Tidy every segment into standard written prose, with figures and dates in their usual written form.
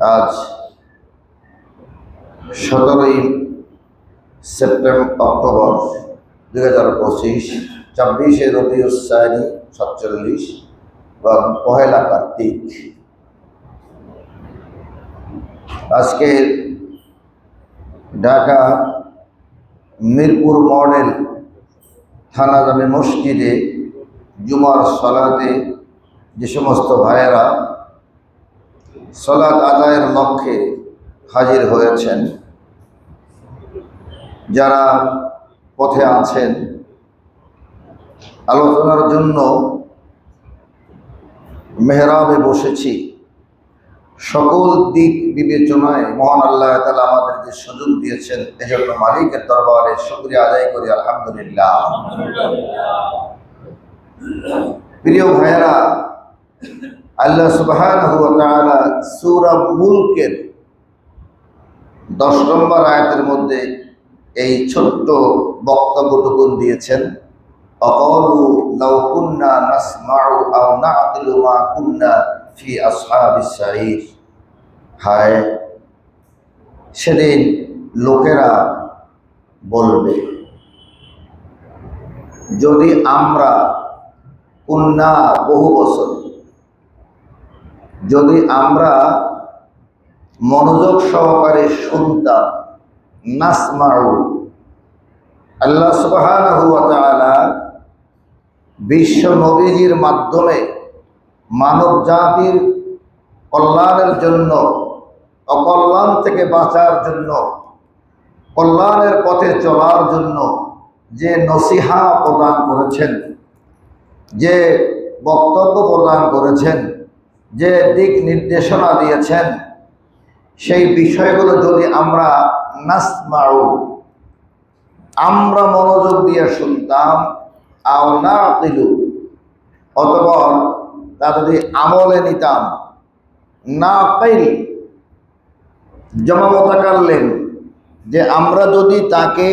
আজ 17ই অক্টোবর 2025, 26শে রবিউল সানি 47 এবং পহেলা কার্তিক। আজকে ঢাকা মিরপুর মডেল থানা জামে মসজিদে জুমার সালাতে যে সমস্ত ভাইয়েরা সালাত আদায়ের লক্ষ্যে হাজির হয়েছেন, যারা পথে আছেন, আলোচনার জন্য মেহরাবে বসেছি। সকল দিক বিবেচনায় মহান আল্লাহ তাআলা আমাদের যে সুযোগ দিয়েছেন, এজন্য মালিকের দরবারে শুকরিয়া আদায় করি, আলহামদুলিল্লাহ। প্রিয় ভাইয়েরা, আল্লাহ সুবহানাহু ওয়া তাআলা সূরা মুলকের 10 নম্বর আয়াতের মধ্যে এই ছোট্ট বক্তব্যটুকু দিয়েছেন, আকালু লাউ কুন্না নাসমাউ আও না'কিলু মা কুন্না ফি আসহাবিস সাঈর। হায়, সেদিন লোকেরা বলবে, যদি আমরা কুন্না বহু বছর, যদি আমরা মনোযোগ সহকারে শুনতাম, নাসমাউ, আল্লাহ সুবহানাহু ওয়া তাআলা বিশ্ব নবীজির মাধ্যমে মানব জাতির কল্যাণের জন্য, অকল্যাণ থেকে বাঁচার জন্য, কল্যাণের পথে চলার জন্য যে নসিহা প্রদান করেছেন, যে বক্তব্য প্রদান করেছেন, যে দিক নির্দেশনা দিয়েছেন, সেই বিষয়গুলো যদি আমরা নাসমাউ, আমরা মনোযোগ দিয়ে শুনতাম, আও না'কিলু, অতঃপর তা যদি আমলে নিতাম, নাকিল জমা মুতাকাল্লিম, যে আমরা যদি তাকে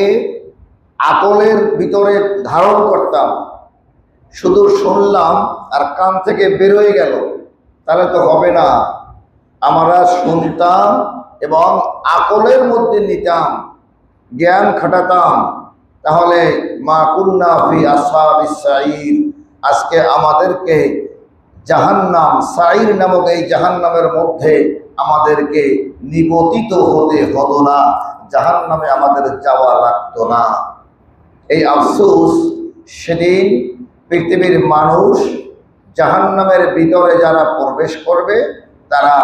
আকলের ভিতরে ধারণ করতাম, শুধু শুনলাম আর কান থেকে বেরোয় গেল, তাহলে তো হবে না। আমরা শুনতাম এবং আকলের মধ্যে নিতাম, জ্ঞান খাটাতাম, তাহলে মা কুন্না ফি আসহাবিস সাঈর, আজকে আমাদেরকে জাহান্নাম, সাঈর নামক এই জাহান্নামের মধ্যে আমাদেরকে নিপতিত হতে হতো না, জাহান্নামে আমাদের যাওয়া লাগতো না। এই আফসোস সেদিন পৃথিবীর মানুষ জাহান্নামের ভিতরে যারা প্রবেশ করবে, তারা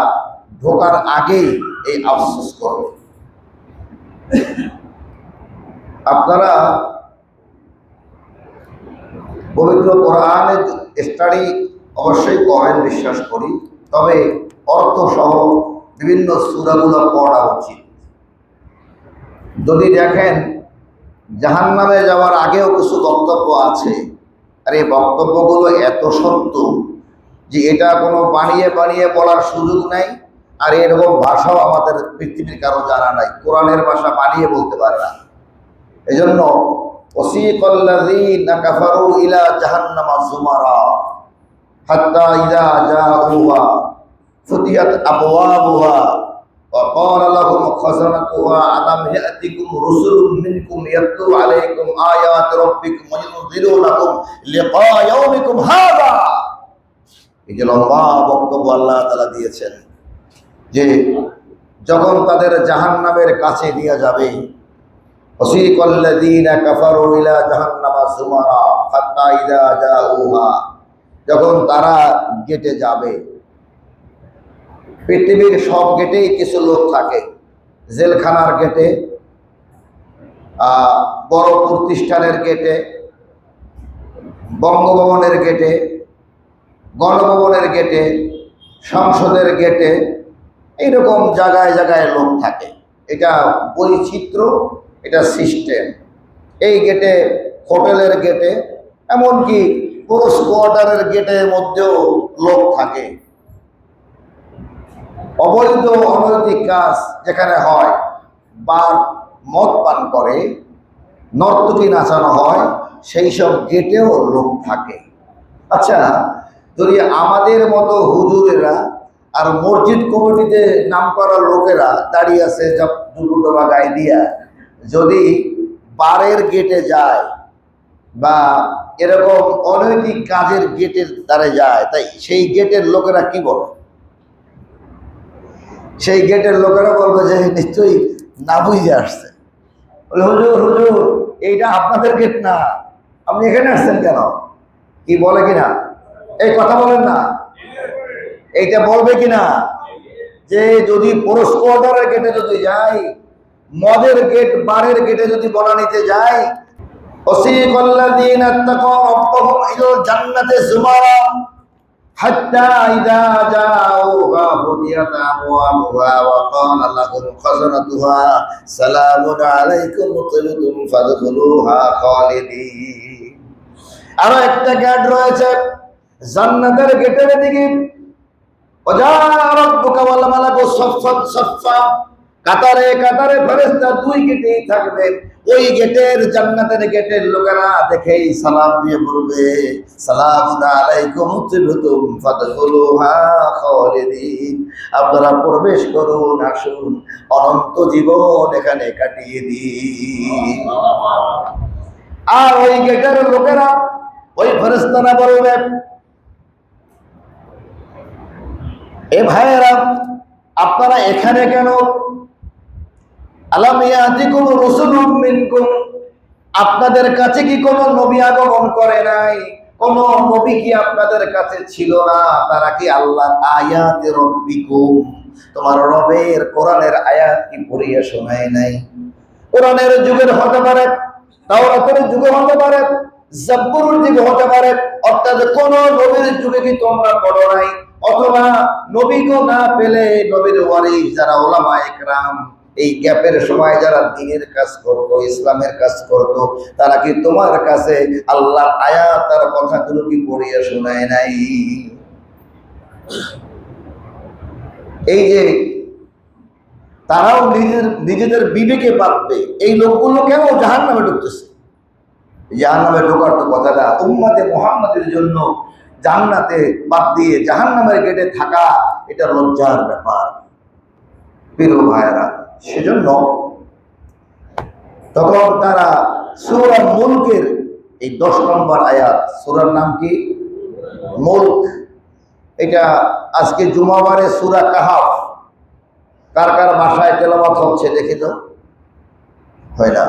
ঢোকার আগেই এই আফসোস করবে। আপনারা পবিত্র কোরআনের স্টাডি অবশ্যই করেন, বিশ্বাস করি, তবে অর্থ সহ বিভিন্ন সূরাগুলো পড়া উচিত। যদি দেখেন জাহান্নামে যাওয়ার আগেও কিছু বক্তব্য আছে, আর এই বক্তব্যগুলো এত সত্য যে এটা কোনো বানিয়ে বানিয়ে বলার সুযোগ নাই, আর এরকম ভাষাও আমাদের পৃথিবীর কারো জানা নাই, কোরআনের ভাষা বানিয়ে বলতে পারে না। এজন্য ওয়াসিকাল্লাযীনা কাফারু ইলা জাহান্নামা যুমারা হাত্তা ইযা জাউহা ফুতিহাত আবওয়াবুহা ওয়া ক্বালা লাহুম খাযানাতুহা আলাম ইয়াতিকুম রুসুলুম মিনকুম ইয়াতলু আলাইকুম আয়াতি রাব্বিকুম ওয়া ইউনযিরুনাকুম লিকা ইয়াউমিকুম হাযা। এই যে লম্বা বক্তব্য আল্লাহ তাআলা দিয়েছেন, যে যখন তাদের জাহান্নামের কাছে নিয়ে যাবে, ওয়াসিকাল্লাযীনা কাফারু ইলা জাহান্নামা যুমারা হাত্তা ইযা জাউহা, যখন তারা গেটে যাবে, পৃথিবীর সব গেটেই কিছু লোক থাকে, জেলখানার গেটে, বড় প্রতিষ্ঠানের গেটে, বঙ্গভবনের গেটে, গণভবনের গেটে, সংসদের গেটে, এইরকম জায়গায় জায়গায় লোক থাকে। এটা বৈচিত্র্য, এটা সিস্টেম। এই গেটে, হোটেলের গেটে, এমনকি পুলিশ কোয়ার্টারের গেটের মধ্যেও লোক থাকে। অবৈধ অনৈতিক কাজ যেখানে হয়, বার মদ পান করে, নর্তকী নাচানো হয়, সেই সব গেটেও লোক থাকে। আচ্ছা, যদি আমাদের মতো হুজুরেরা আর মসজিদ কমিটিতে নাম করা লোকেরা দাঁড়িয়ে আছে দুপুরডোবা গায়ে দিয়া, যদি বারের গেটে যায় বা এরকম অনৈতিক কাজের গেটের দ্বারে যায়, তাই সেই গেটের লোকেরা কি বলে? সেই গেটের লোকেরা বলবে যে নিশ্চয়ই না বুঝে আসছে। বলে হুজুর হুজুর এইটা আপনাদের গেট না, আপনি এখানে আসছেন কেন? কি বলে কিনা? এই কথা বলেন না, এইটা বলবে কিনা যে যদি পুরুষ কোয়ার্টারের গেটে যদি যাই, মদের গেট বারের গেটে যদি বলা নিতে যাই, وسيق الذين اتقوا ربهم إلى الجنة زمرا حتى إذا جاءوها فتحت أبوابها وقال لهم خزنتها سلام عليكم طبتم فادخلوها خالدين। আরো একটা গেট রয়েছে জান্নাতের গেটের দিকে, ওজা রাব্বুকা ওয়াল মালাকু সাফফান সাফফা, কাতারে কাতারে ফেরেশতা দুই গেটেই থাকবে। ওই গেটের জান্নাতের গেটের লোকেরা দেখেই সালাম দিয়ে বলবে সালামুন আলাইকুম তিবতুম ফাদখুলুহা খালিদিন, আপনারা প্রবেশ করুন, আসুন, অনন্ত জীবন এখানে কাটিয়ে দিন। আর ওই গেটের লোকেরা, ওই ফেরেশতারা বলবে, এ ভাইয়েরা আপনারা এখানে কেন? আলাম ইয়াতিকুম রাসূলুম মিনকুম, আপনাদের কাছে কি কোনো নবী আগমন করে নাই? কোন নবী কি আপনাদের কাছে ছিল না? তারা কি আল্লাহর আয়াতে রব্বিকুম, তোমার রবের কোরআনের আয়াত কি পড়িয়ে শোনায় নাই? কোরআনের যুগের হতে পারে, তাওরাতের যুগে হতে পারে, জাবুরের যুগে হতে পারে, অর্থাৎ কোন নবীর যুগে কি তোমরা পড়ো নাই? অথবা নবীকে না পেলে নবীর ওয়ারিস যারা উলামায়ে কেরাম, এই গ্যাপের সময় যারা দ্বীনের কাজ করত, ইসলামের কাজ করত, তারা কি তোমার কাছে আল্লাহর আয়াত তার কথাগুলো কি পড়িয়ে শোনায় নাই? এই যে তারাও নিজেদের বিবেকে পাবে এই লোকগুলো কেন জাহান্নামে ঢুকতেছে। জাহান্নামে ঢোকার তো কথাটা উম্মতে মুহাম্মাদের জন্য জান্নাতে বাদ দিয়ে জাহান্নামের গেটে থাকা এটা লজ্জার ব্যাপার প্রিয় ভাইয়েরা। সেজন্য তখন তারা সূরা মুলকের এই 10 নম্বর আয়াত, সূরার নাম কি? মুলক। এটা আজকে জুমাবারে সূরা কাহাফ কার কার বাসায় তেলাওয়াত হচ্ছে দেখি তো? হয় না?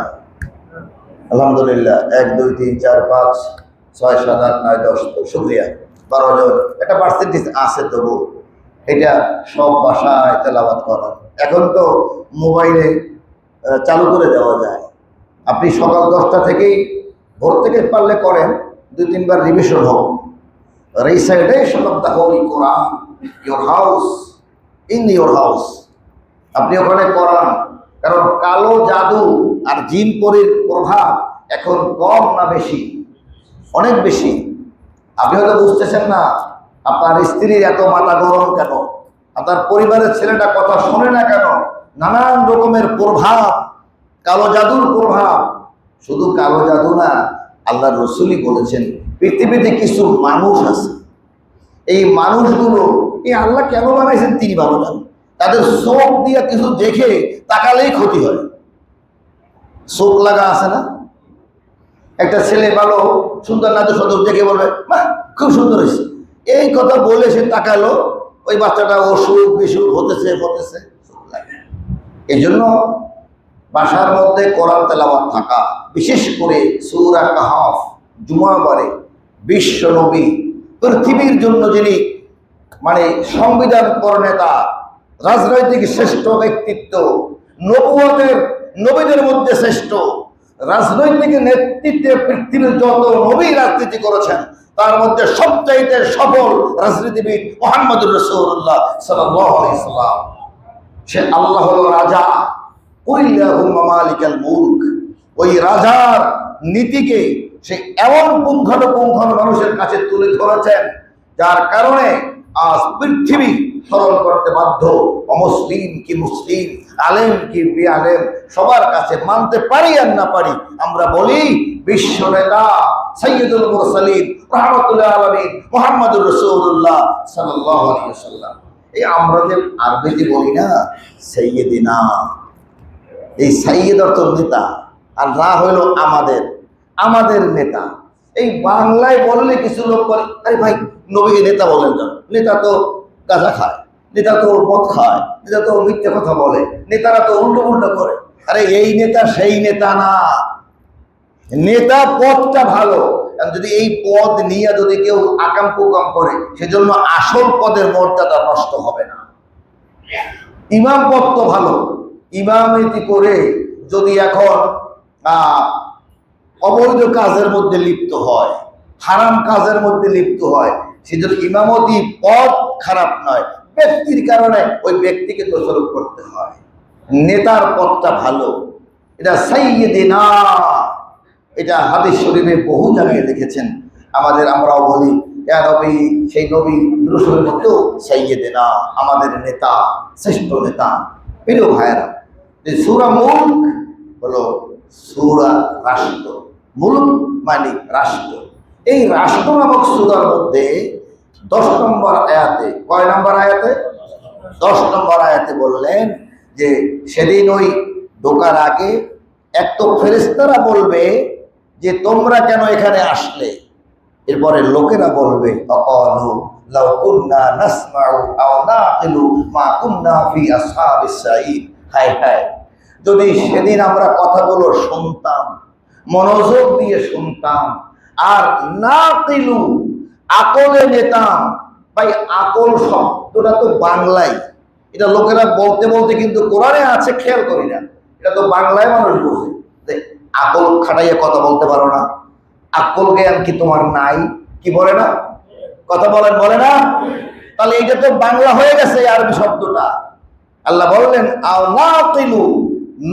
আলহামদুলিল্লাহ, 1 2 3 4 5 6 7 8 9 10, শুকরিয়া, 12 জন, একটা পার্সেন্টেজ আছে। তবু এটা সব বাসায় তেলাওয়াত করা এখন তো মোবাইলে চালু করে দেওয়া যায়। আপনি সকাল 10টা থেকেই ভোর থেকে পারলে করেন, 2-3 বার রিভিশন হোক। Recitation of the Holi Quran your house, in your house, আপনি ওখানে করান। কারণ কালো জাদু আর জিন পরীর প্রভাব এখন কম না বেশি? অনেক বেশি। আপনি হয়তো বুঝতেছেন না, আপনার স্ত্রীর এত মাথা গরম কেন, আপনার পরিবারের ছেলেটা কথা শোনে না কেন? নানান রকমের প্রভাব, কালো জাদুর প্রভাব। শুধু কালো জাদু না, আল্লাহ রসুলই বলেছেন পৃথিবীতে কিছু মানুষ আছে, এই মানুষগুলো এই আল্লাহ কেন বানাইছেন তিনি ভালো জানেন। তাদের চোখ দিয়ে কিছু দেখে তাকালেই ক্ষতি হয়। চোখ লাগা আছে না? একটা ছেলে ভালো সুন্দর নাচ সদর দেখে বলবে মা খুব সুন্দর হয়েছে, এই কথা বলে সে তাকালো, ওই বাচ্চাটা অসুখ বিসুখ হতেছে। এই জন্য বাসার মধ্যে কোরআন তেলাওয়াত থাকা, বিশেষ করে সূরা কাহাফ জুমাবারে বিশ্ব নবী, পৃথিবীর জন্য যিনি মানে সংবিধান প্রণেতা, রাজনৈতিক শ্রেষ্ঠ ব্যক্তিত্ব, নবীদের মধ্যে শ্রেষ্ঠ, রাজনৈতিক নেতৃত্বে পৃথিবীর যত নবী রাজনীতি করেছেন তার মধ্যে সবচাইতে সফল রাজনীতিবিদ মুহাম্মদুর রাসূলুল্লাহ সাল্লাল্লাহু আলাইহি সাল্লাম। সে আল্লাহ হলো রাজা, কুল্লাহুম্মা মালিকাল মুলক। ওই রাজার নীতিকে সে এমন পুঙ্খানুপুঙ্খ মানুষের কাছে তুলে ধরেছেন, যার কারণে আজ পৃথিবী স্মরণ করতে বাধ্য। অমুসলিম কি মুসলিম, আলেম কি বেআলেম, সবার কাছে মানতে পারি আর না পারি, আমরা বলি বিশ্ব নেতা সাইয়্যিদুল মুরসালিন রাহমাতুল আলামিন মুহাম্মদুর রাসূলুল্লাহ সাল্লাল্লাহু আলাইহি ওয়াসাল্লাম। এই আমরা যে আরবিতে বলি না সাইয়্যিদিনা, এই সাইয়্যিদ অর্থ নেতা, আর না হইল আমাদের নেতা। এই বাংলায় বললে কিছু লোক বলে, আরে ভাই নবীকে নেতা বলেন কেন? নেতা তো গাঁজা খায়, নেতা তো মদ খায়, নেতা তো মিথ্যে কথা বলে, নেতারা তো উল্টো উল্টো করে। আরে এই নেতা সেই নেতা না, নেতা পদটা ভালো। যদি এই পদ নিয়ে যদি কেউ আকাম কুকাম করে, সেজন্য আসল পদের মর্যাদা নষ্ট হবে না। ইমাম পদ তো ভালো, ইমামতি করে যদি এখন অবৈধ কাজের মধ্যে লিপ্ত হয়, হারাম কাজের মধ্যে লিপ্ত হয়, সেজন্য ইমামতি পদ খারাপ নয়, ব্যক্তির কারণে ওই ব্যক্তিকে দোষারোপ করতে হয়। নেতার পদটা ভালো, এটা সাইয়্যিদিনা, এটা হাদিস শরীফে বহু জায়গায় লিখেছেন। আমরাও বলি ইয়া নবী, সেই নবী রসুলের মধ্যেও সাইয়্যিদিনা, আমাদের নেতা, শ্রেষ্ঠ নেতা। প্রিয় ভাইয়েরা, এই সূরা মুলক হলো সূরা রাষ্ট্র। মুলক মানে রাষ্ট্র। এই রাষ্ট্র নামক সূরার মধ্যে 10 নম্বর আয়াতে, কয় নম্বর আয়াতে? 10 নম্বর আয়াতে বললেন যে সেদিন ওই ঢোকার আগে এক তো ফেরেশতারা বলবে যে তোমরা কেন এখানে আসলে। এরপরে লোকেরা বলবে অকালু লাউ কুন্না নাসমাউ আও নাকিলু মা কুন্না ফি আসহাবিস সাঈদ। হায় হায়, যদি সেদিন আমরা কথাগুলো শুনতাম, মনোযোগ দিয়ে শুনতাম, আর নাকিলু আকলে নিতাম। ভাই আকল শব্দটা তো বাংলায়, এটা লোকেরা বলতে বলতে কিন্তু কোরআনে আছে, খেয়াল করি না। এটা তো বাংলায় মানুষ বোঝে। আকল খাটাইয়া কথা বলতে পারো না, আকল জ্ঞান কি তোমার নাই? কি বলে না? কথা বলে না? তাহলে এটা তো বাংলা হয়ে গেছে আরবি শব্দটা। আল্লাহ বললেন আও নাকিলু,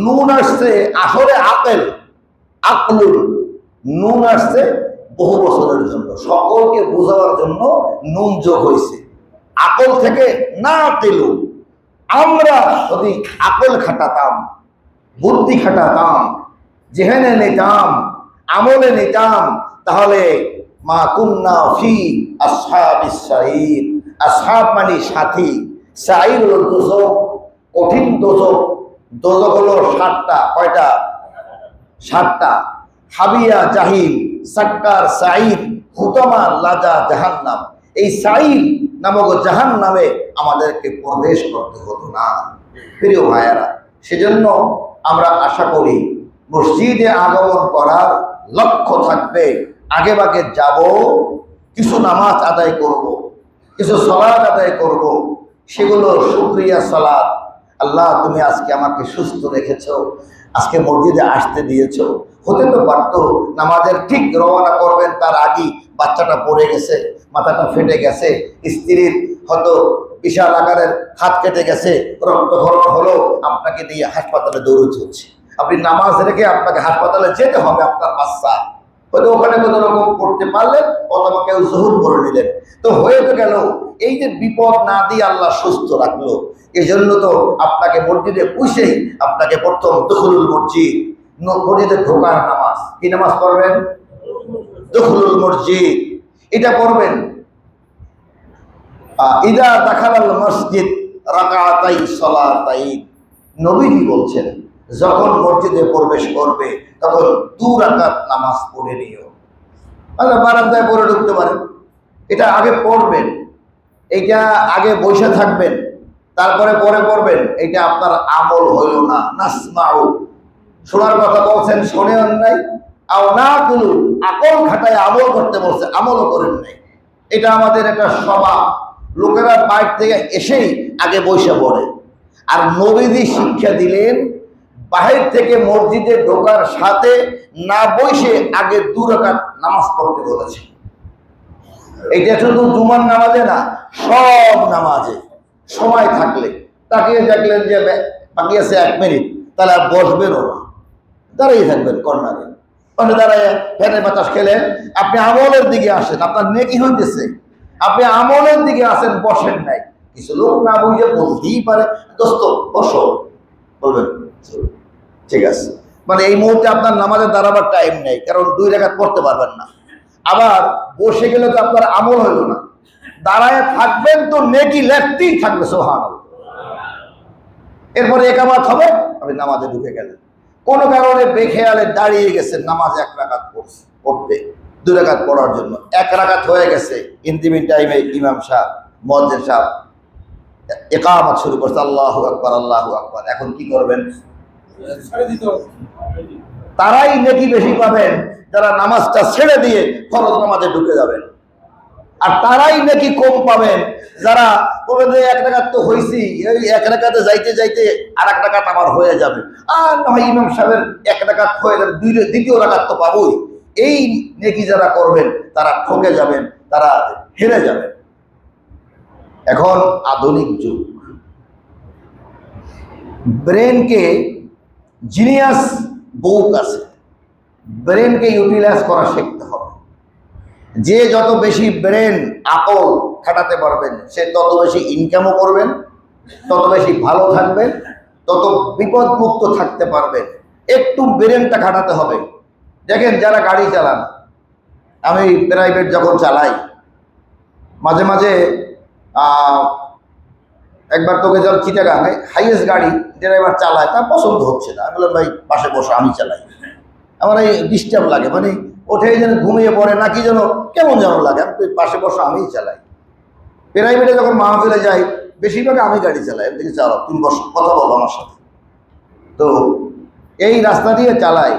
নুন আসছে আসলে আকেল, আকলুল, নুন আসছে বহু বছরের জন্য, সকলকে বোঝাবার জন্য নুন যোগ হয়েছে। আকল থেকে নাকিলু, আমরা যদি আকল খাটাতাম, বুদ্ধি খাটাতাম, জেহেনে নিতাম, আমলে নিতাম, তাহলে মা কুন্না ফি আসহাবিস সাঈদ। আসহাব মানে সাথী, সাঈদ হলো দোজখ, কঠিন দোজখ। দোজখ হলো 7টা, কয়টা? 7টা। হাবিয়া জাহিম, সাক্কার, সাঈদ, হুতামা, লাজা, জাহান্নাম। এই সাঈদ নামক জাহান্নামে আমাদেরকে প্রবেশ করতে হতো না। প্রিয় ভাইয়েরা, সেজন্য আমরা আশা করি মসজিদে আগমন করার লক্ষ্য থাকবে আগে ভাগে যাব, কিছু নামাজ আদায় করব, কিছু সালাত আদায় করব, সেগুলো শুকরিয়া সালাত। আল্লাহ তুমি আজকে আমাকে সুস্থ রেখেছো, আজকে মসজিদে আসতে দিয়েছো। হতে তো পারতো নামাজের ঠিক রওনা করবেন তার আগেই বাচ্চাটা পড়ে গেছে, মাথাটা ফেটে গেছে, স্ত্রীর হয়তো বিশাল আকারের হাত কেটে গেছে, রক্তক্ষরণ হলো, আপনাকে নিয়ে হাসপাতালে দৌড়তে হচ্ছে। আপনি নামাজ রেখে আপনাকে হাসপাতালে যেতে হবে, আপনার বাচ্চা হয়তো ওখানে কোনো রকম করতে পারলেন, অথবা কেউ জহুর করে নিলেন, তো হয়ে তো গেল। এই যে বিপদ না দিয়ে আল্লাহ সুস্থ রাখলো, এই জন্য তো আপনাকে মসজিদে পুষেই আপনাকে প্রথম দুখুলুল মসজিদ, মসজিদে ঢোকার নামাজ, কি নামাজ পড়বেন? দুখুলুল মসজিদ, এটা পড়বেন। ইদা দাখালাল মসজিদ রাকাতাই সালাতাইন। নবীজি বলছেন যখন মসজিদে প্রবেশ করবে তখন 2 রাকাত নামাজ পড়ে নিও। আল্লাহ বারান্দায় পড়ে ঢুকতে পারেন, এটা আগে পড়বেন, এইটা আগে বসে থাকবেন, তারপরে পরে পড়বেন। এটা আপনার আমল হইল না। নাসমাউ, শোনার কথা বলছেন, শোনেন নাই। আও নাকুলু, আকল খাটায় আমল করতে বলছে, আমলও করেন নাই। এটা আমাদের একটা স্বভাব, লোকেরা বাইরে থেকে এসেই আগে বসে পড়ে। আর নবীজি শিক্ষা দিলেন বাহির থেকে মসজিদে ঢোকার সাথে না বসে আগে 2 রাকাত নামাজ পড়তে বলেছে। এটা শুধু জুমার নামাজে না, সব নামাজে সময় থাকলে তাকিয়ে দেখলেন যে বাকি আছে 1 মিনিট, তাহলে আর বসবেনও না, দাঁড়িয়ে থাকবেন কর্নারে। মানে দাঁড়ায় ফ্যানের বাতাস খেলেন, আপনি আমলের দিকে আসেন, আপনার নেকি হইতেছে, আপনি আমলের দিকে আসেন, বসেন নাই। কিছু লোক না বুঝে বলতেই পারে, দোস্ত বসো, বলবেন ঠিক আছে, মানে এই মুহূর্তে আপনার নামাজে দাঁড়াবার টাইম নেই, কারণ 2 রাকাত পড়তে পারবেন না। আবার বসে গেলে তো আপনার আমল হইল না, দাঁড়ায় থাকবেন তো নেকি লেখতেই থাকবে, সুবহানাল্লাহ। এরপরে একামত হবে, আপনি নামাজে ঢুকে গেলেন। কোনো কারণে বেখেয়ালে দাঁড়িয়ে গেছেন নামাজ 1 রাকাত পড়তে, 2 রাকাত পড়ার জন্য 1 রাকাত হয়ে গেছে। ইন্টিমিন টাইমে ইমাম সাহেব, মুয়াজ্জিন সাহেব ইকামত শুরু করছে, আল্লাহু আকবার, আল্লাহু আকবার। এখন কি করবেন? তারাই নেকি বেশি পাবেন যারা নামাজটা ছেড়ে দিয়ে ফরজ নামাজে ঢুকে যাবেন, আর তারাই নেকি কম পাবেন যারা বলে যে 1 রাকাত তো হইছি, এই 1 রাকাতে যাইতে যাইতে আর 1 রাকাত আমার হয়ে যাবে, আর নয় ইমাম সাহেবের 1 রাকাত হয়ে যাবে, দ্বিতীয় রাকাত তো পাবোই। এই নেকি যারা করবেন তারা ঠকে যাবেন, তারা হেরে যাবেন। এখন আধুনিক যুগ, ব্রেনকে জিনিয়াস বুক আছে, ব্রেনকে ইউটিলাইজ করা শিখতে হবে। যে যত বেশি ব্রেন আকল খাটাতে পারবেন সে তত বেশি ইনকামও করবেন, তত বেশি ভালো থাকবেন, তত বিপদমুক্ত থাকতে পারবেন। একটু ব্রেনটা খাটাতে হবে। দেখেন যারা গাড়ি চালান, আমি প্রাইভেট যখন চালাই মাঝে মাঝে একবার তোকে যখন চিটাগাঙে হাইয়েস্ট গাড়ি ড্রাইভার চালায় তা পছন্দ হচ্ছে না, আমি বললাম ভাই পাশে বসে আমি চালাই, আমার এই ডিস্টার্ব লাগে, মানে ওঠে যেন ঘুমিয়ে পড়ে নাকি যেন কেমন যেন লাগে, আমি পাশে বসে আমিই চালাই। প্রাইভেটে যখন মাহফিলে যাই বেশিরভাগ আমি গাড়ি চালাই, আমি থেকে চালাও, তুমি বসো কথা বলো আমার সাথে। তো এই রাস্তা দিয়ে চালাই,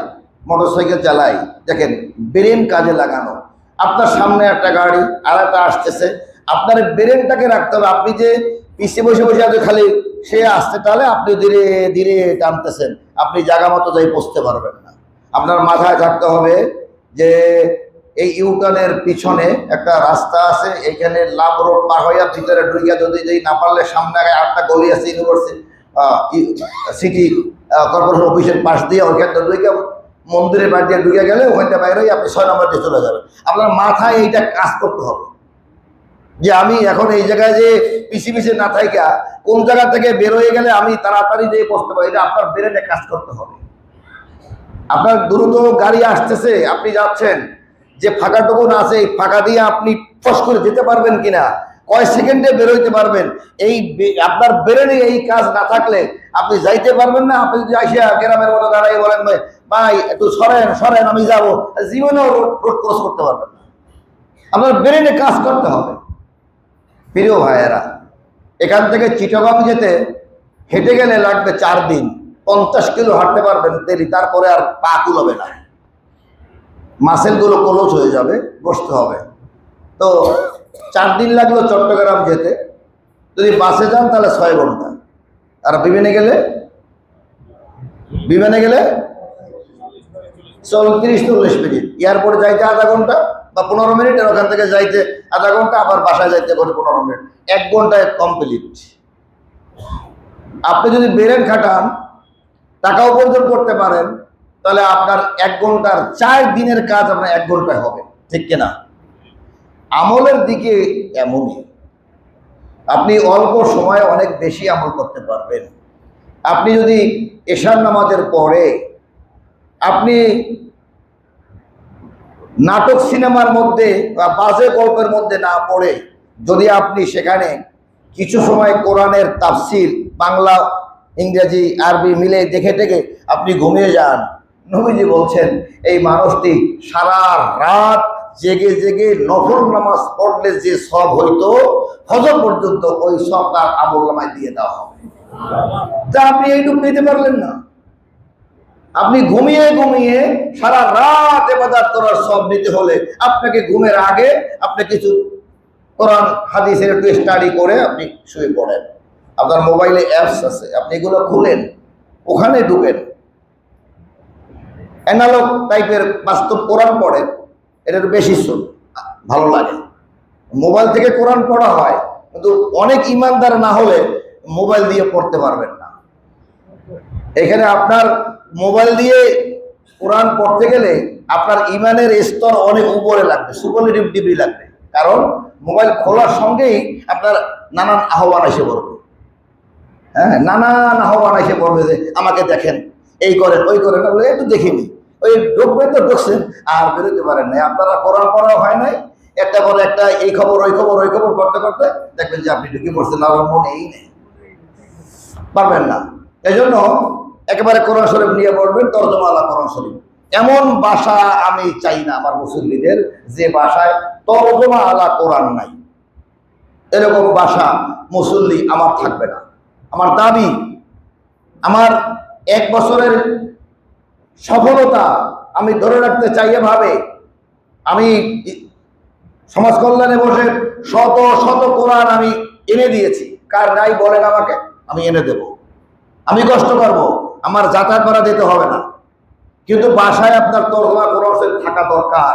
মোটরসাইকেল চালাই, দেখেন ব্রেন কাজে লাগানো। আপনার সামনে একটা গাড়ি আর একটা আসতেছে, আপনার ব্রেনটাকে রাখতে হবে। আপনি যে পিছিয়ে বসে বসে আপনি খালি সে আসতে তাহলে আপনি ধীরে ধীরে টানতেছেন, আপনি জায়গা মতো যাই বসতে পারবেন না। আপনার মাথায় থাকতে হবে যে এই ইউটার্নের পিছনে একটা রাস্তা আছে, এইখানে লাভ রোড পার হইয়া ভিতরে ঢুকিয়া যদি না পারলে সামনে আরেকটা গলি আছে ইউনিভার্সিটি সিটি কর্পোরেশন অফিসের পাশ দিয়ে, ওইখানটা ঢুকিয়া মন্দিরের বাড়ি দিয়ে ঢুকে গেলে ওখানটা বাইরে আপনি 6 নম্বর দিয়ে চলে যাবেন। আপনার মাথায় এইটা কাজ করতে হবে যে আমি এখন এই জায়গায় যে পিছিয়ে না থাইকা কোন জায়গা থেকে বের হয়ে গেলে আমি তাড়াতাড়ি যেয়ে বসতে পারি, এটা আপনার ব্রেনে কাজ করতে হবে। আপনার দ্রুত গাড়ি আসতেছে, আপনি যাচ্ছেন, যে ফাঁকাটুকু আছে এই ফাঁকা দিয়ে আপনি ফস করে যেতে পারবেন কিনা, কয় সেকেন্ডে বেরোইতে পারবেন, এই আপনার ব্রেনে এই কাজ না থাকলে আপনি যাইতে পারবেন না। আপনি যদি আসিয়া গ্রামের মতো দাঁড়াই বলেন ভাই একটু সরেন সরেন আমি যাবো, জীবনেও রোড ক্রস করতে পারবেন না। আপনার ব্রেনে কাজ করতে হবে। প্রিয় ভাইয়েরা, এখান থেকে চিটাগাং যেতে হেঁটে গেলে লাগবে 4 দিন, 50 কিলো হাঁটতে পারবেন দেরি, তারপরে আর পা কুলবে না, মাসেলগুলো ক্লোজ হয়ে যাবে, বসতে হবে। তো 4 দিন লাগলো চট্টগ্রাম যেতে, যদি বাসে যান তাহলে 6 ঘন্টা, আর বিমানে গেলে 30-40 মিনিট, এয়ারপোর্টে যাইতে আধা ঘন্টা বা 15 মিনিট, আর ওখান থেকে যাইতে আধা ঘন্টা, আবার বাসায় যাইতে 15 মিনিট, 1 ঘন্টায় কমপ্লিট। আপনি যদি ব্রেন খাটান, টাকা উপার্জন করতে পারেন, তাহলে আপনার 1 ঘন্টার 4 দিনের কাজ আপনার 1 ঘন্টায় হবে, ঠিক কিনা? আমলের দিকে এমনই, আপনি অল্প সময়ে অনেক বেশি আমল করতে পারবেন। আপনি যদি এশার নামাজের পরে আপনি নাটক সিনেমার মধ্যে বা বাজে গল্পের মধ্যে না পড়ে যদি আপনি সেখানে কিছু সময় কোরআনের তাফসির বাংলা ইংরেজি আরবি মিলে দেখে টেকে আপনি ঘুমিয়ে যান, নবীজি বলছেন এই মানুষটি সারা রাত জেগে জেগে নফল নামাজ পড়লে যে সব হইতো ফজর পর্যন্ত, ওই সব তার আমলনামায় দিয়ে দেওয়া হবে। তা আপনি এইটুকু নিতে পারলেন না। আপনি ঘুমিয়ে ঘুমিয়ে সারা রাত ইবাদত করার সব নিতে হলে আপনাকে ঘুমের আগে আপনি কিছু কোরআন হাদিসের একটু স্টাডি করে আপনি শুয়ে পড়েন। আপনার মোবাইলে অ্যাপস আছে, আপনি এগুলো খুলেন, ওখানে ঢুকেন, অ্যানালগ টাইপের বাস্তব কোরআন পড়েন, এটার বেশি ভালো লাগে। মোবাইল থেকে কোরআন পড়া হয়, কিন্তু অনেক ইমানদার না হলে মোবাইল দিয়ে পড়তে পারবেন না। এখানে আপনার মোবাইল দিয়ে কোরআন পড়তে গেলে আপনার ইমানের স্তর অনেক উপরে লাগবে, সুপারলেটিভ ডিগ্রি লাগবে, কারণ মোবাইল খোলার সঙ্গেই আপনার নানান আহ্বান এসে পড়বে। হ্যাঁ, নানান আহ্বান এসে পড়বে যে আমাকে দেখেন, এই করেন ওই করেন, একটু দেখিনি, ওই ঢুকবেন তো ঢুকছেন আর বেরোতে পারেন নাই। আপনারা কোরআন পড়া হয় নাই, একটা পরে একটা এই খবর ওই খবর ওই খবর করতে করতে দেখবেন যে আপনি ঢুকে পড়ছেন, আর মনেই নেই, পারবেন না। এই জন্য একেবারে কোরআন শরীফ নিয়ে পড়বেন, তর্জমা আলা কোরআন শরীফ। এমন ভাষা আমি চাই না আমার মুসল্লিদের যে ভাষায় তর্জমা আলা কোরআন নাই। এরকম ভাষা মুসল্লি আমার থাকবে না। আমার দাবি, আমার 1 বছরের সফলতা আমি ধরে রাখতে চাই এভাবে, আমি সমাজ কল্যাণে বসে শত শত কোরআন আমি এনে দিয়েছি। কার নাই বলেন আমাকে, আমি এনে দেব। আমি কষ্ট করব, আমার যাতায়াত ভাড়া দিতে হবে না। কিন্তু বাসায় আপনার তর্জমা কোরআন শরীফ থাকা দরকার।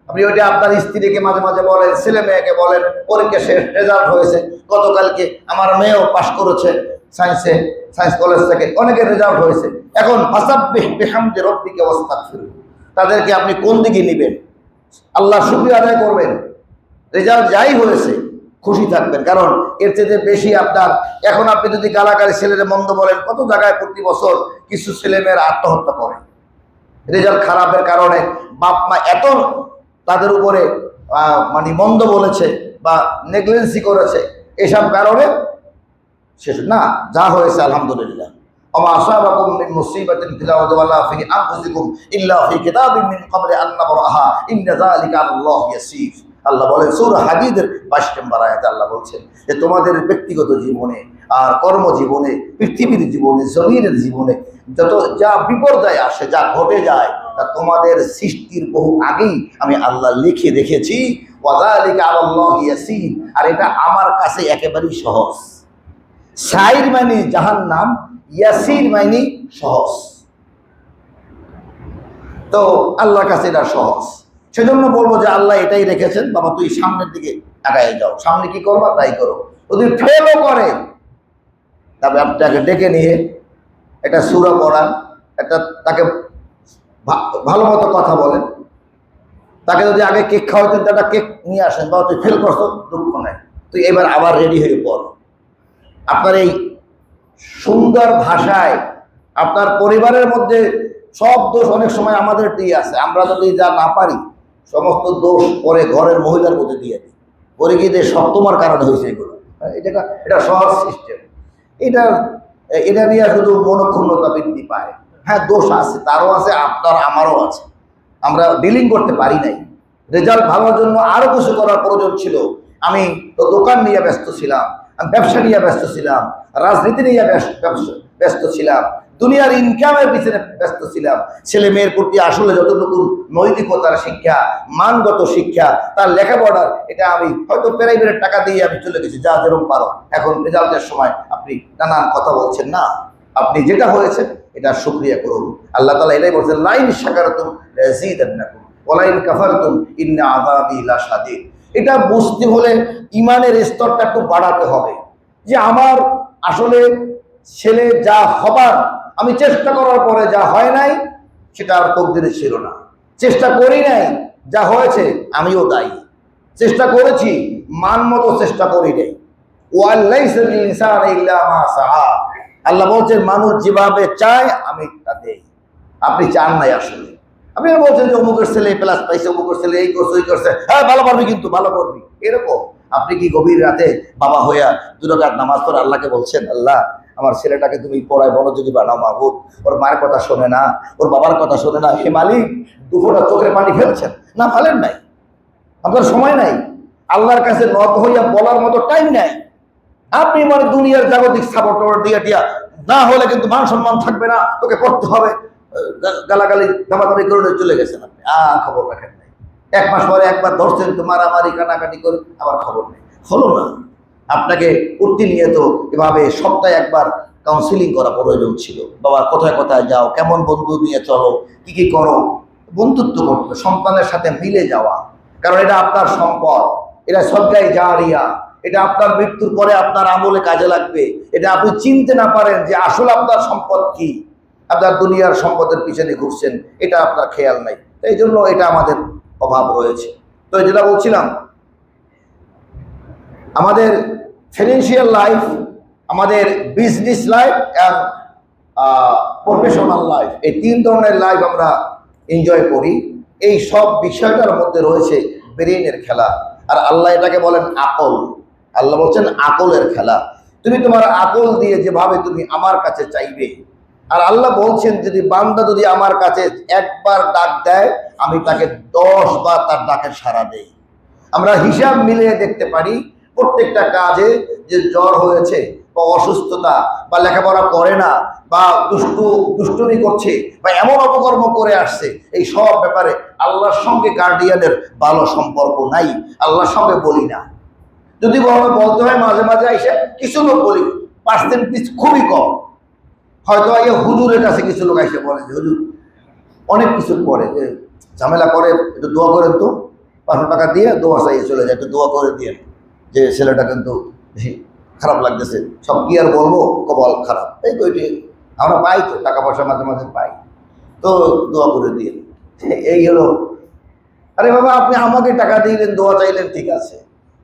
আপনি ওইটা আপনার স্ত্রীকে মাঝে মাঝে বলেন, ছেলে মেয়েকে বলেন, পরীক্ষা শেষ, রেজাল্ট হয়েছে, গতকালকে আমার মেয়েও পাশ করেছে সায়েন্স কলেজ থেকে, অনেকের রেজাল্ট হয়েছে। এখন ফাসাব্বিহ বিহামদি রাব্বিকা ওয়াস্তাগফির, তাদেরকে আপনি কোন দিকে নেবেন? আল্লাহ শুকরিয়া আদায় করবেন, রেজাল্ট যাই হয়েছে খুশি থাকবেন। কারণ এর চেয়ে বেশি আপনার, এখন আপনি যদি গালাগালি ছেলের মন্দ বলেন, কত জায়গায় প্রতি বছর কিছু ছেলেমেয়েরা আত্মহত্যা করে রেজাল্ট খারাপের কারণে। বাপ মা এত তাদের উপরে মানে মন্দ বলেছে বা নেগলেন্সি করেছে, এসব কারণে শেষ না। যা হয়েছে আলহামদুলিল্লাহ। ওমা আসাবাকুম মিন মুসিবাতিন ফিল আরদি ওয়ালা ফি আনফুসিকুম ইল্লা ফি কিতাবিন মিন ক্বাবলি আন নাবরাহা ইন্না যালিকা আলাল্লাহি ইয়াসির। আল্লাহ বলেন সূরা হাদীদের 22 নম্বর আয়াতে আল্লাহ বলছেন যে তোমাদের ব্যক্তিগত জীবনে আর কর্মজীবনে, পৃথিবীর জীবনে, জমিনের জীবনে যত যা বিপর্যয় আসে, যা ঘটে যায়, তা তোমাদের সৃষ্টির বহু আগেই আমি আল্লাহ লিখে রেখেছি। ওয়া যালিকা আলাল্লাহি ইয়াসির, আর এটা আমার কাছে একেবারেই সহজ। সাইর মানে জাহান্নাম, ইয়াসির মানে সহজ। তো আল্লাহর কাছে এটা সহজ। সেজন্য বলবো যে আল্লাহ এটাই রেখেছেন, বাবা তুই সামনের দিকে আগায় যাও, সামনে কি করবা তাই করো। যদি ফেলও করে তবে আপনাকে ডেকে নিয়ে একটা সূরা পড়ান, একটা তাকে ভালো মতো কথা বলেন। তাকে যদি আগে কেক খাওয়াতেন, একটা কেক নিয়ে আসেন, বাবা তুই ফেল করছো, দুঃখ নাই, তুই এবার আবার রেডি হয়ে পড়। আপনার এই সুন্দর ভাষায় আপনার পরিবারের মধ্যে সব দোষ অনেক সময় আমাদেরই আছে। আমরা যদি যা না পারি সমস্ত দোষ পরে ঘরের মহিলার মধ্যে দিয়ে দিই, পরে গিয়ে সব তোমার কারণে হয়েছে এগুলো। এটা সহজ সিস্টেম। এটা নিয়ে শুধু মনক্ষুণ্ণতা বৃদ্ধি পায়। হ্যাঁ, দোষ আছে, তারও আছে, আপনার আমারও আছে। আমরা ডিলিং করতে পারি নাই। রেজাল্ট ভালোর জন্য আরো কিছু করার প্রয়োজন ছিল। আমি তো দোকান নিয়ে ব্যস্ত ছিলাম, আমি ব্যবসা নিয়ে ব্যস্ত ছিলাম, রাজনীতি নিয়ে ব্যস্ত ছিলাম, দুনিয়ার ইনকামের পিছনে ব্যস্ত ছিলাম। ছেলে মেয়ের প্রতি আসলে যতটুকু নৈতিকতার শিক্ষা, মানগত শিক্ষা, তার লেখাপড়ার, এটা আমি হয়তো প্রাইভেটের টাকা দিয়ে আমি চলে গেছি, যা যেরকম পারো। এখন রেজাল্টের সময় আপনি নানান কথা বলছেন না, আপনি যেটা হয়েছে এটা শুকরিয়া করুন। আল্লাহ তাআলা এটাই বলছেন, লাইন শাকারতুম লাযীদান্নাকুম ওয়া লাইন কাফারতুম ইন্না আযাবি লাশাদীদ। এটা বুঝতে হলে ইমানের স্তরটা একটু বাড়াতে হবে, যে আমার আসলে ছেলে যা হবার আমি চেষ্টা করার পরে যা হয় নাই সেটা আর তকদিরে ছিল না। চেষ্টা করি নাই, যা হয়েছে আমিও দায়ী। চেষ্টা করেছি, মান মতো চেষ্টা করি নাই। ওয়ালাইসা লিল ইনসানি ইল্লা মা সাআ। আল্লাহ বলছেন মানুষ যেভাবে চায় আমি তা দেই। আপনি চান নাই আসলে। আপনি বলছেন যে অমুকের ছেলে প্লাস পাইছে, অমুকের ছেলে এই করছে ওই করছে, হ্যাঁ ভালো পারবি, কিন্তু ভালো করবি এরকম। আপনি কি গভীর রাতে বাবা হইয়া 2 রাকাত নামাজ পড়ে আল্লাহকে বলছেন, আল্লাহ আমার ছেলেটাকে তুমি পড়ায় বলো যদি বানাও মাহবুব, ওর মায়ের কথা শোনে না, ওর বাবার কথা শোনে না, হে মালিক, দুপুরটা চোখের পানি ফেলছেন না? ফেলেন নাই, আপনার সময় নাই, আল্লাহর কাছে নত হইয়া বলার মতো টাইম নাই। আপনি মানে দুনিয়ার জাগতিক সাপোর্ট দিয়ে দিয়া না হলে কিন্তু মান সম্মান থাকবে না, তোকে পড়তে হবে, গালাগালি দামাদামি করে চলে গেছেন আপনি, খবর রাখেন নাই। 1 মাস পরে একবার ধরছেন তো মারামারি কানাকাটি করে, আবার খবর নেই, হলো না। আপনাকে প্রতিনিয়ত এভাবে সপ্তাহে একবার কাউন্সিলিং করা প্রয়োজন ছিল। বাবা কোথায় কোথায় যাও, কেমন বন্ধু নিয়ে চলো, কি কি করো, বন্ধুত্ব করতে, সন্তানের সাথে মিলে যাওয়া। কারণ এটা আপনার সম্পদ, এটা সদকায়ে জারিয়া, এটা আপনার মৃত্যুর পরে আপনার আমলে কাজে লাগবে। এটা আপনি চিনতে না পারেন যে আসলে আপনার সম্পদ কি, আপনার দুনিয়ার সম্পদের পিছনে ঘুরছেন, এটা আপনার খেয়াল নাই। এই জন্য এটা আমাদের অভাব রয়েছে। তো যেটা বলছিলাম, আমাদের ফিনান্সিয়াল লাইফ, আমাদের business life and professional life, এই 3 ধরনের লাইফ আমরা এনজয় করি। এই সব বিষয়টার মধ্যে রয়েছে ব্রেনের খেলা, আর আল্লাহ এটাকে বলেন আকল। আল্লাহ বলছেন আকলের খেলা। তুমি তোমার আকল দিয়ে যেভাবে তুমি আমার কাছে চাইবে, আর আল্লাহ বলছেন যদি বান্দা যদি আমার কাছে একবার ডাক দেয় আমি তাকে 10 বার তার ডাকের সাড়া দেই। আমরা হিসাব মিলিয়ে দেখতে পারি প্রত্যেকটা কাজে, যে জ্বর হয়েছে বা অসুস্থতা বা লেখাপড়া করে না বা দুষ্টুমি করছে বা এমন অপকর্ম করে আসছে, এই সব ব্যাপারে আল্লাহর সঙ্গে গার্ডিয়ানের ভালো সম্পর্ক নাই, আল্লাহর সঙ্গে বলি না। যদি বলতে হয় মাঝে মাঝে আইসে কিছু লোক বলি, পার্সেন্টেজ খুবই কম। হয়তো আগে হুজুরের কাছে কিছু লোক আইসে বলে যে হুজুর অনেক কিছু করে, যে ঝামেলা করে, একটু দোয়া করেন তো, 500 টাকা দিয়ে দোয়া চাইয়ে চলে যায়, একটু দোয়া করে দিয়ে, যে ছেলেটা কিন্তু বেশি খারাপ লাগতেছে, সব কি আর বলবো, কপাল খারাপ। এই তো এটি আমরা পাই, তো টাকা পয়সা মাঝে মাঝে পাই, তো দোয়া করে দিয়ে। এই হলো। আরে বাবা, আপনি আমাকে টাকা দিলেন, দোয়া চাইলেন, ঠিক আছে,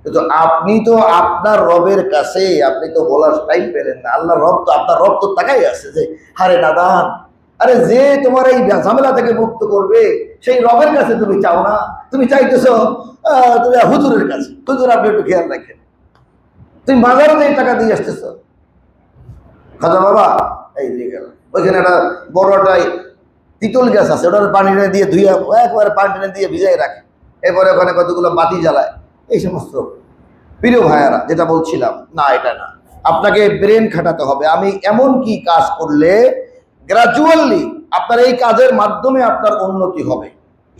কিন্তু আপনি তো আপনার রবের কাছে আপনি তো বলার টাইম পেলেন না। আল্লাহ রব তো, আপনার রব তো তাকাই আছে যে হারে নাদান, আরে যে তোমার এই ঝামেলা থেকে মুক্ত করবে সেই রবের কাছে তুমি চাও না, তুমি চাইতেছ তুমি হুজুরের কাছে। হুজুর আপনি একটু খেয়াল রাখেন, তুমি বাজারে দিয়ে টাকা দিয়ে আসতেছ। খাজা বাবা এই দিয়ে গেল, ওইখানে একটা বড় একটা তিতল গাছ আছে, ওটার পানি টেনে দিয়ে ধুয়ে একবারে পানি টেনে দিয়ে ভিজাই রাখে, এরপরে ওখানে কতগুলো বাতি জ্বালায়। এই সমস্ত প্রিয় ভাইয়ারা, যেটা বলছিলাম, না এটা না, আপনাকে ব্রেন খাটাতে হবে। আমি এমন কি কাজ করলে গ্রাজুয়ালি আপনার এই কাজের মাধ্যমে আপনার উন্নতি হবে,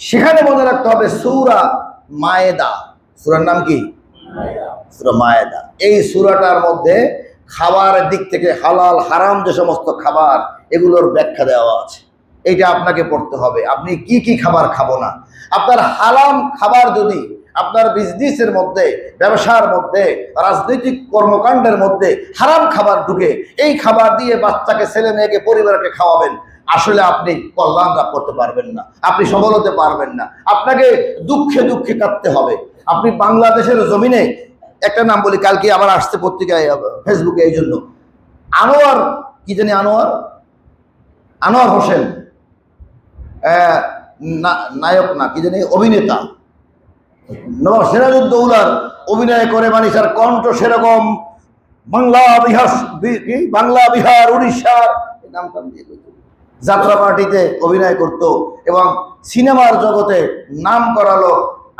সেখানে মনে রাখতে হবে সূরা মায়েদা। সূরার নাম কি? সূরা মায়েদা। এই সূরাটার মধ্যে খাবারের দিক থেকে হালাল হারাম যে সমস্ত খাবার, এগুলোর ব্যাখ্যা দেওয়া আছে। এইটা আপনাকে পড়তে হবে, আপনি কি কি খাবার খাবো না। আপনার হারাম খাবার যদি আপনার বিজনেসের মধ্যে, ব্যবসার মধ্যে, রাজনৈতিক কর্মকাণ্ডের মধ্যে হারাম খাবার ঢুকে, এই খাবার দিয়ে বাচ্চাকে, ছেলে মেয়েকে, পরিবারকে খাওয়াবেন, আসলে আপনি কল্যাণ লাভ করতে পারবেন না, আপনি সফল হতে পারবেন না, আপনাকে দুঃখে দুঃখে কাটতে হবে। আপনি বাংলাদেশের জমিনে একটা নাম বলি, কালকে আবার আসছে পত্রিকায়, ফেসবুকে, এই জন্য আনোয়ার, কি জানি আনোয়ার হোসেন, নায়ক না কি জানি, অভিনেতা, সিরাজউদ্দৌলার অভিনয় করে, মানুষের কণ্ঠ সেরকম বাংলা বিহার উড়িষ্যার নামটা দিয়ে যাত্রা পার্টিতে অভিনয় করত এবং সিনেমার জগতে নাম করালো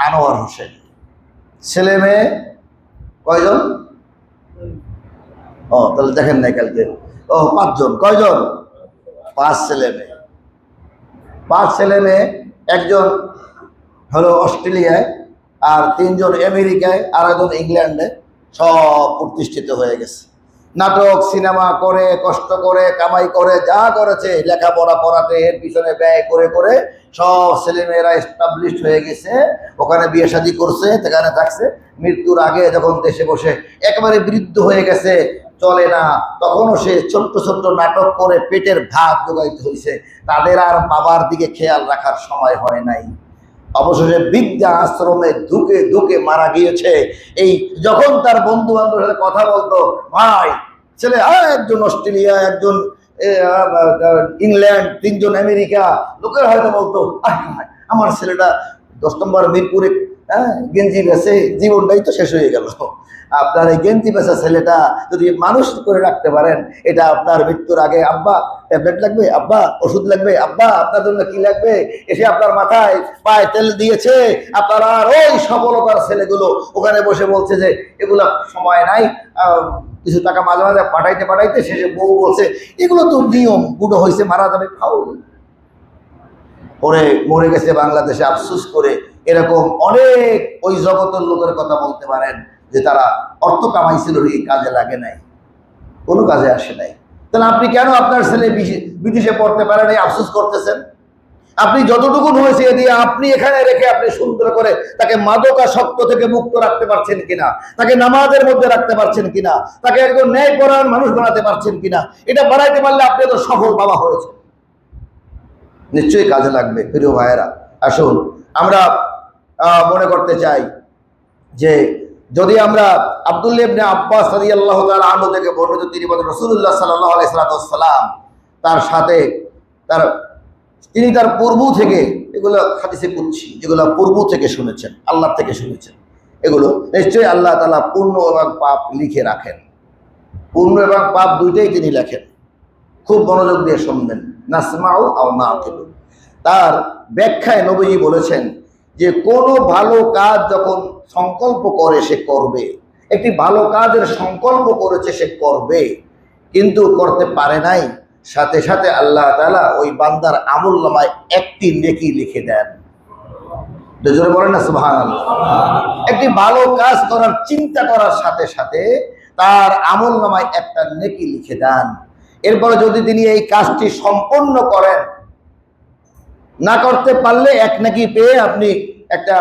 আনোয়ার হোসেন। ছেলে মেয়ে কয়জন? ও তাহলে দেখেন নাই কালকে, ও 5 জন। কয়জন? 5 ছেলে মেয়ে। 5 ছেলে মেয়ে, একজন হলো অস্ট্রেলিয়ায়, আর 3 জন আমেরিকায়, আর একজন ইংল্যান্ডে, সব প্রতিষ্ঠিত হয়ে গেছে। নাটক সিনেমা করে, কষ্ট করে, কামাই করে, যা করেছে, লেখাপড়া পড়াতে এর পিছনে ব্যয় করে করে সব ছেলেমেয়েরা এস্টাবলিশড হয়ে গেছে। ওখানে বিয়ে শাদী করছে, সেখানে থাকছে। মৃত্যুর আগে যখন দেশে বসে একেবারে বৃদ্ধ হয়ে গেছে, চলে না, তখনও সে ছোট্ট ছোট্ট নাটক করে পেটের ভাত জোগাইতে হয়েছে। তাদের আর বাবার দিকে খেয়াল রাখার সময় হয় নাই। অবশেষে বৃদ্ধা আশ্রমে ধুকে ধুকে মারা গিয়েছে। এই যখন তার বন্ধু বান্ধবের সাথে কথা বলতো, ভাই ছেলে একজন অস্ট্রেলিয়া, একজন ইংল্যান্ড, 3 জন আমেরিকা, লোকের হয়তো বলতো আমার ছেলেটা 10 নম্বর মিরপুরে গেঞ্জি বেচে জীবনটাই তো শেষ হয়ে গেল। আপনার এই গেঞ্জি বেচা ছেলেটা যদি মানুষ করে রাখতে পারেন, এটা আপনার মৃত্যুর আগে, আব্বা ট্যাবলেট লাগবে, আব্বা ওষুধ লাগবে, আব্বা আপনার জন্য কি লাগবে, এসে আপনার মাথায় পায়ে তেল দিয়েছে। আপনার আর ওই সফলতার ছেলেগুলো ওখানে বসে বলছে যে এগুলা সময় নাই, কিছু টাকা মাঝে মাঝে পাঠাইতে পাঠাইতে শেষে বউ বলছে এগুলো তো নিয়ম, বুড়ো হয়েছে, মারা যাবে, খাও। পরে মরে গেছে বাংলাদেশে আফসোস করে। এরকম অনেক ওই জগতের লোকের কথা বলতে পারেন যে তারা অর্থ কামাইছিল, এই কাজে লাগে নাই, কোনো কাজে আসে নাই। তাহলে আপনি কেন আপনার ছেলে বিদেশে পড়তে পারেন এই আফসোস করতেছেন? আপনি যতটুকু হয়েছে এ দিয়ে আপনি এখানে রেখে আপনি সুন্দর করে তাকে মাদকাসক্ত থেকে মুক্ত রাখতে পারছেন কিনা, তাকে নামাজের মধ্যে রাখতে পারছেন কিনা, তাকে একজন ন্যায়পরায়ণ মানুষ বানাতে পারছেন কিনা, এটা বাড়াইতে পারলে আপনি তো সফল বাবা হয়েছে, নিশ্চয়ই কাজে লাগবে। প্রিয় ভাইয়েরা, আসুন আমরা মনে করতে চাই যে যদি আমরা আব্দুল্লাহ ইবনে আব্বাস রাদিয়াল্লাহু তাআলা আনহু থেকে বর্ণিত, তিনি বলেন রাসূলুল্লাহ সাল্লাল্লাহু আলাইহি সাল্লাম তার সাথে তার তিনি তার পূর্ব থেকে, এগুলো হাদিসে কুদসি, যেগুলো পূর্ব থেকে শুনেছেন, আল্লাহ থেকে শুনেছেন, এগুলো নিশ্চয়ই আল্লাহ তাআলা পুণ্য এবং পাপ লিখে রাখেন। পুণ্য এবং পাপ দুইটাই তিনি লেখেন। খুব মনোযোগ দিয়ে শুনবেন। নাসমাউ আও নাকিলু, তার ব্যাখ্যায় নবীজি বলেছেন যে কোনো ভালো কাজ যখন সংকল্প করে সে করবে, একটি ভালো কাজের সংকল্প করেছে সে করবে, কিন্তু করতে পারে নাই, সাথে সাথে আল্লাহ তাআলা ওই বান্দার আমলনামায় একটি নেকি লিখে দেন। জোরে বলেন না সুবহানাল্লাহ। একটি ভালো কাজ করার চিন্তা করার সাথে সাথে তার আমলনামায় একটা নেকি লিখে দেন। এরপরে যদি তিনি এই কাজটি সম্পন্ন করেন, না করতে পারলে এক নেকি পেয়ে আপনি একটা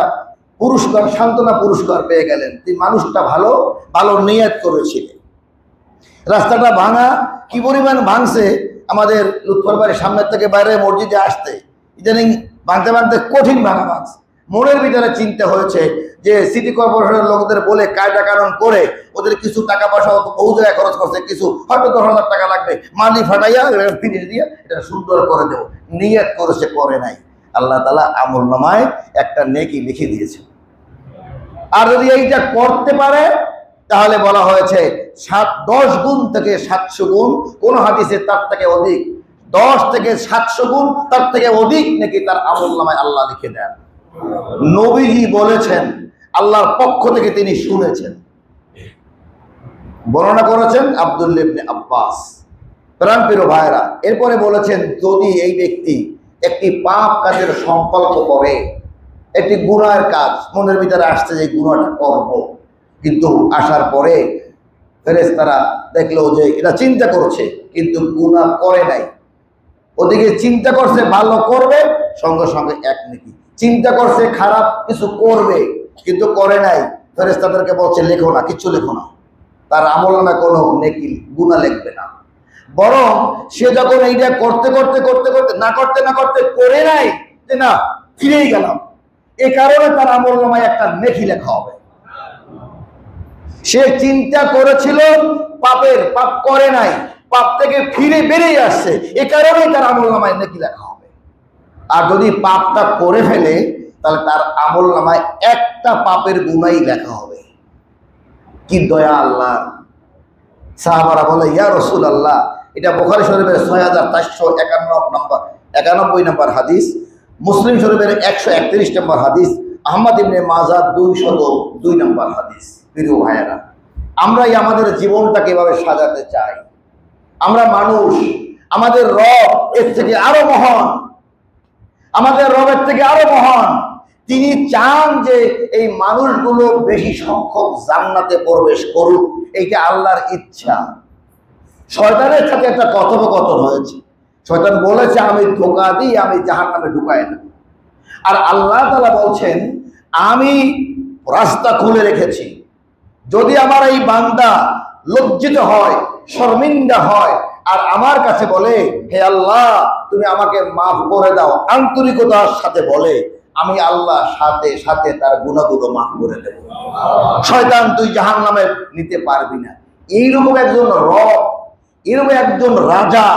পুরস্কার, সান্ত্বনা পুরস্কার পেয়ে গেলেন। তিনি মানুষটা ভালো ভালো নিয়ত করেছিলেন। রাস্তাটা ভাঙা, কি পরিমাণ ভাঙছে, আমাদের লুৎফর বাড়ির সামনের থেকে বাইরে মসজিদে আসতে ইদানিং ভাঙতে ভাঙতে কঠিন ভাঙা ভাঙছে। মনের ভিতরে চিন্তা হয়েছে যে সিটি কর্পোরেশনের লোকদের বলে কায়দা কানুন করে ওদের কিছু টাকা পয়সা বহু জায়গায় খরচ করছে, কিছু হয়তো 10,000 টাকা লাগবে, মালি ফাটাইয়া ফিনিশ দিয়ে এটা সুন্দর করে দেবো, নিয়ত করেছে, করে নাই। আল্লাহ তাআলা আমলনামায় একটা নেকি লিখে দিয়েছে। আর যদি এইটা করতে পারে তাহলে বলা হয়েছে 10 গুণ থেকে 700 গুণ, কোন হাদিসে তার থেকে অধিক, 10 থেকে 700 গুণ তার থেকে অধিক নাকি তার আমলনামায় আল্লাহ লিখে দেন। নবীজি বলেছেন, আল্লাহর পক্ষ থেকে তিনি শুনেছেন, বর্ণনা করেছেন আব্দুল্লাহ ইবনে আব্বাস। প্রাণপ্রিয় ভাইরা, এরপরে বলেছেন যদি এই ব্যক্তি একটি পাপ কাজের সংকল্প করে, একটি গুনাহের কাজ মনের ভিতরে আসছে যে গুনাহটা করব, কিন্তু আসার পরে ফেরেশতারা দেখলো যে এটা চিন্তা করছে কিন্তু গুনাহ করে নাই, ওদিকে চিন্তা করছে ভালো করবে, সঙ্গে সঙ্গে এক নেকি, চিন্তা করছে খারাপ কিছু করবে কিন্তু করে নাই, ফেরেশতাদেরকে বলছে লেখো না, কিচ্ছু লেখো না, তার আমলনামায় কোনো নেকি গুনাহ লিখবে না। বরং সে যখন এইটা করতে করতে করতে করতে না করতে না করতে করে নাই, যে না ফিরেই গেলাম, এ কারণে তার আমলনামায় একটা নেকি লেখা হবে। সে চিন্তা করেছিল পাপের, পাপ করে নাই, পাপ থেকে ফিরে বেরিয়ে আসছে, এ কারণেই তার আমলনামায় নেকি লেখা হবে। আর যদি পাপটা করে ফেলে তাহলে তার আমলনামায় একটা পাপের গুনাহই লেখা হবে। কি দয়া আল্লাহ! সাহাবারা বলে ইয়া রাসূলুল্লাহ, এটা বুখারী শরীফের 6491 নম্বর হাদিস, মুসলিম শরীফের 131 নম্বর হাদিস, আহমদ ইবনে মাজাহ 202 নম্বর হাদিস। প্রিয় ভাইয়েরা, আমরাই আমাদের জীবনটাকে এভাবে সাজাতে চাই। আমরা মানুষ, আমাদের রব এর থেকে আরো মহান, আমাদের রবের থেকে আরো মহান। তিনি চান যে এই মানুষগুলো বেশি সংখ্যক জান্নাতে প্রবেশ করুক, এইটা আল্লাহর ইচ্ছা। শয়তানের সাথে একটা কথোপকথন হয়েছে, শয়তান বলেছে আমি ধোঁকা দিই, আমি জাহান্নামে ঢুকাই না। আর আল্লাহ তাআলা বলছেন আমি রাস্তা খুলে রেখেছি, যদি আমার এই বান্দা লজ্জিত হয়, শর্মিন্দা হয়, আর আমার কাছে বলে হে আল্লাহ তুমি আমাকে মাফ করে দাও, আন্তরিকতার সাথে বলে, আমি আল্লাহ সাথে সাথে তার গুনাহগুলো মাফ করে দেব। শয়তান তুই জাহান্নামে নিতে পারবি না। এইরকম একজন রব, এরকম একজন রাজা,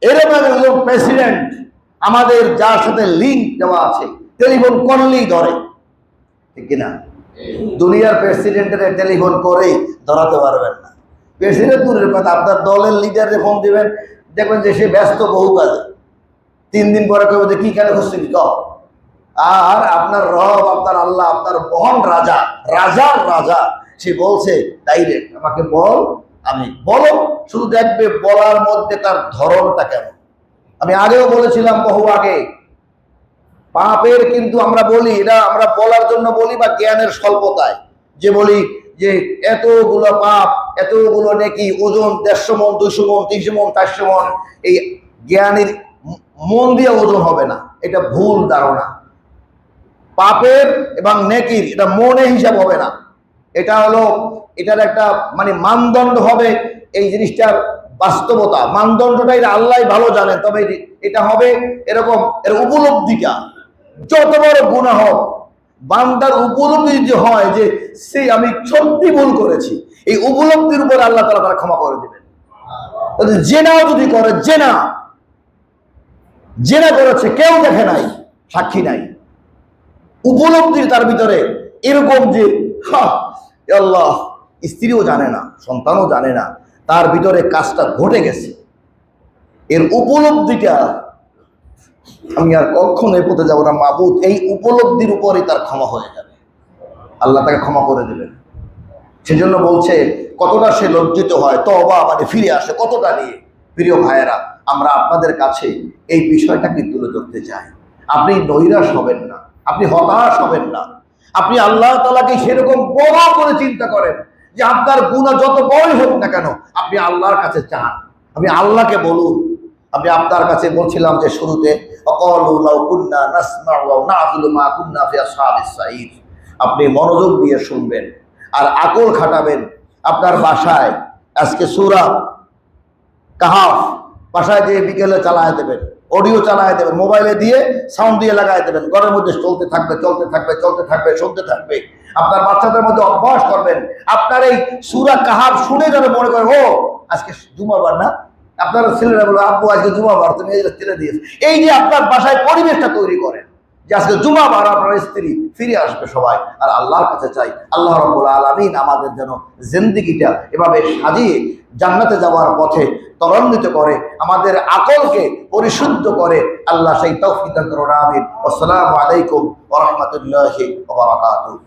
এরকম একজন প্রেসিডেন্ট আমাদের, যার সাথে লিঙ্ক দেওয়া আছে, টেলিফোন করলেই ধরে, ঠিক কিনা? দুনিয়ার প্রেসিডেন্টের টেলিফোন করেই ধরাতে পারবেন না। প্রেসিডেন্ট দূরের কথা, আপনার দলের লিডারে ফোন দিবেন, দেখবেন যে সে ব্যস্ত বহু কাজে, 3 দিন পরে কেউ যে কি কেন খুঁজছি কও। আর আপনার রব, আপনার আল্লাহ, আপনার মহান রাজা, রাজার রাজা, সে বলছে ডাইরেক্ট আমাকে বল, আমি বলো, শুধু দেখবে বলার মধ্যে তার ধরনটা কেমন। আমি আগেও বলেছিলাম বহু আগে, পাপের কিন্তু আমরা বলি, এটা আমরা বলার জন্য বলি বা জ্ঞানের স্বল্পতায় যে বলি যে এতগুলো পাপ, এতগুলো নেকি, ওজন 150 মণ, 200 মণ, 300 মণ, 400 মণ, এই জ্ঞানের মন দিয়ে ওজন হবে না, এটা ভুল ধারণা। পাপের এবং নেকির এটা মনে হিসাব হবে না, এটা হলো এটার একটা মানে মানদণ্ড হবে, এই জিনিসটার বাস্তবতা মানদণ্ডটা এটা আল্লাহ ভালো জানেন। তবে এটা হবে এরকম, এর উপলব্ধিটা যত বড় গুনাহ হোক, বান্দার উপলব্ধি যে হয় যে সে আমি সত্যি ভুল করেছি, এই উপলব্ধির উপর আল্লাহ তাআলা তারা ক্ষমা করে দেবেন। জেনাও যদি করে, জেনা জেনা করেছে, কেউ দেখে নাই, সাক্ষী নাই, উপলব্ধি তার ভিতরে এরকম যে আল্লাহ, স্ত্রীও জানে না, সন্তানও জানে না, তার ভিতরে কাজটা ঘটে গেছে, এর উপলব্ধিটা আমি আর কখনো এ পথে যাবো না মাবুদ, এই উপলব্ধির উপরেই তার ক্ষমা হয়ে যাবে, আল্লাহ তাকে ক্ষমা করে দেবেন। সেজন্য বলছে কতটা সে লজ্জিত হয়, তওবা মানে ফিরে আসে কতটা নিয়ে। প্রিয় ভাইয়েরা, আমরা আপনাদের কাছে এই বিষয়টাকে তুলে ধরতে চাই। আপনি নৈরাশ হবেন না, আপনি হতাশ হবেন না, আপনি আল্লাহ তাআলাকে সেরকম বড় করে চিন্তা করেন যে আপনার গুনাহ যত বড়ই হোক না কেন আপনি আল্লাহর কাছে চান, আপনি আল্লাহকে বলুন। আমি আপনার কাছে বলছিলাম যে শুরুতে, অকালু লাউ কুন্না নাসমাউ ওয়া না'কুলু মা কুন্না ফি আসহাবিস সাঈর, আপনি মনোযোগ দিয়ে শুনবেন আর আকল খাটাবেন। আপনার বাসায় আজকে সূরা কাহাফ বাসায় দিয়ে বিকেলে চালায় দেবেন, অডিও চালায় দেবেন, মোবাইলে দিয়ে সাউন্ড দিয়ে লাগায় দেবেন, ঘরের মধ্যে চলতে থাকবে চলতে থাকবে চলতে থাকবে শুনতে থাকবে। আপনার বাচ্চাদের মধ্যে অভ্যাস করবেন, আপনার এই সূরা কাহাফ শুনে যাবে মনে করেন ও আজকে জুমাবার না, আপনার ছেলেরা বলবে আব্বু আজকে জুমাবার, তুমি এই ছেলে দিয়েছ। এই যে আপনার বাসায় পরিবেশটা তৈরি করেন যে আজকে জুমাবার, আপনার স্ত্রী ফিরে আসবে সবাই, আর আল্লাহর কাছে চাই আল্লাহ রাব্বুল আলামিন আমাদের যেন জিন্দেগিটা এভাবে সাজিয়ে জান্নাতে যাওয়ার পথে ত্বরান্বিত করে, আমাদের আকলকে পরিশুদ্ধ করে। আল্লাহ সেই তৌফিক দান করুন, আমিন। আসসালামু আলাইকুম ওয়া রাহমাতুল্লাহি ওয়া বারাকাতুহু।